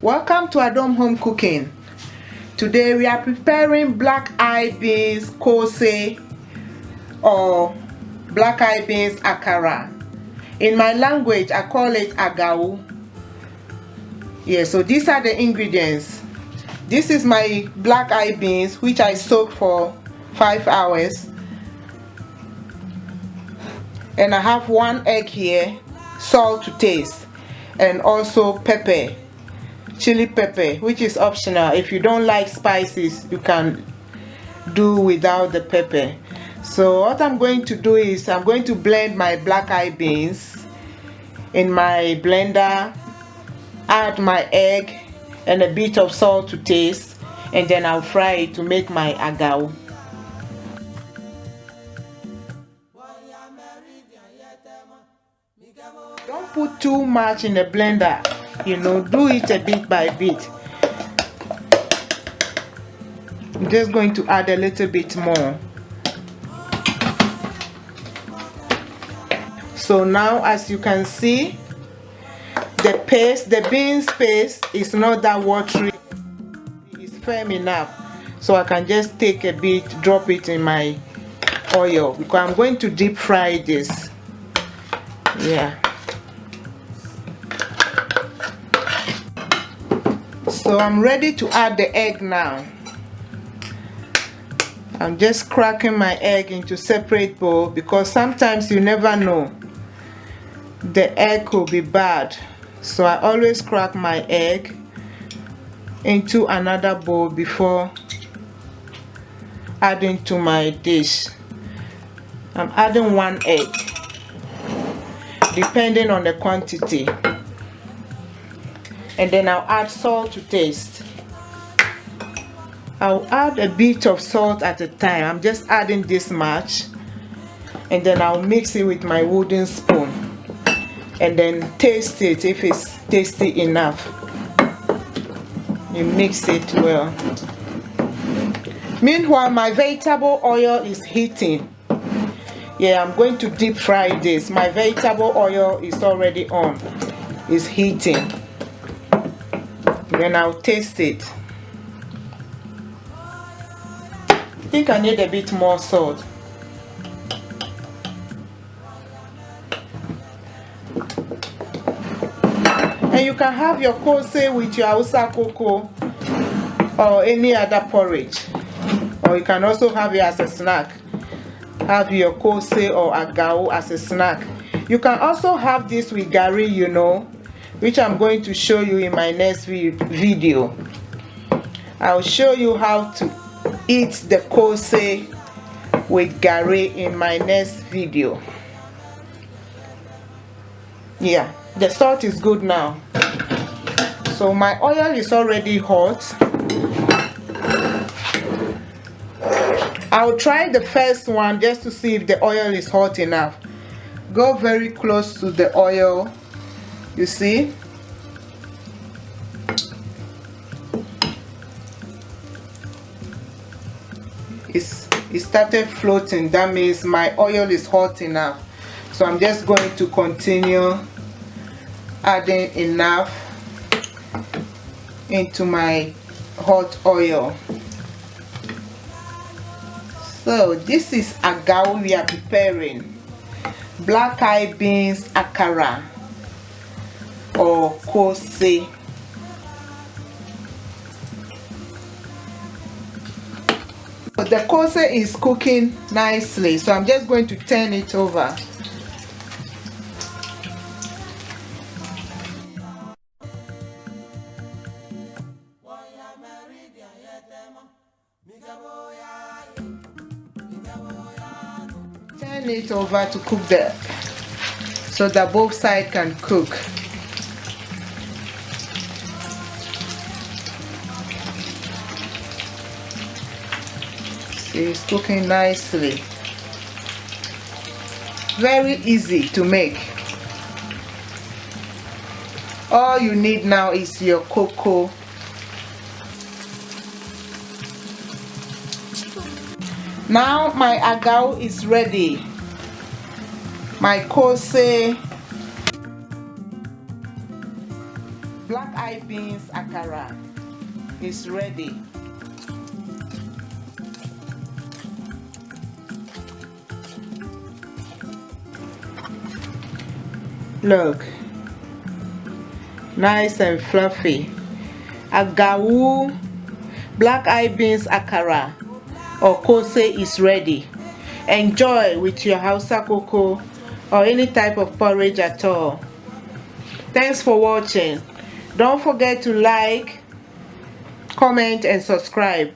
Welcome to Adom Home Cooking. Today we are preparing black eye beans Koose or black eye beans Akara. In my language I call it Agawu. Yeah, so these are the ingredients. This is my black eye beans which I soaked for 5 hours. And I have 1 egg here, salt to taste, and also pepper. Chili pepper, which is optional. If you don't like spices, you can do without the pepper. So what I'm going to do is I'm going to blend my black eye beans in my blender, add my egg and a bit of salt to taste, and then I'll fry it to make my agawu. Don't put too much in the blender, do it a bit by bit. I'm just going to add a little bit more. So now, as you can see, the beans paste is not that watery, it's firm enough. So I can just take a bit, drop it in my oil because I'm going to deep fry this. Yeah. So I'm ready to add the egg now. I'm just cracking my egg into separate bowl because sometimes you never know, the egg could be bad. So I always crack my egg into another bowl before adding to my dish. I'm adding 1 egg depending on the quantity. And then I'll add salt to taste. I'll add a bit of salt at a time. I'm just adding this much, and then I'll mix it with my wooden spoon and then taste it. If it's tasty enough, you mix it well. Meanwhile, my vegetable oil is heating. Yeah, I'm going to deep fry this. My vegetable oil is already on, it's heating. Then I'll taste it. I think I need a bit more salt. And you can have your Koose with your Hausa cocoa or any other porridge. Or you can also have it as a snack. Have your Koose or Agawu as a snack. You can also have this with gari, which I'm going to show you in my next video. I'll show you how to eat the Koose with gari in my next video. Yeah, the salt is good now. So my oil is already hot. I'll try the first one just to see if the oil is hot enough. Go very close to the oil. You see? It started floating. That means my oil is hot enough. So I'm just going to continue adding enough into my hot oil. So this is Agawu we are preparing. Black eye beans Akara or Koose. But the Koose is cooking nicely, so I'm just going to turn it over. Turn it over to cook so that both sides can cook. See, it's cooking nicely. Very easy to make. All you need now is your cocoa. Now my agawu is ready. My Koose Black eyed beans akara is ready. Look, nice and fluffy. Agawu black eyed beans akara or Koose is ready. Enjoy with your Hausa cocoa or any type of porridge at all. Thanks for watching. Don't forget to like, comment and subscribe.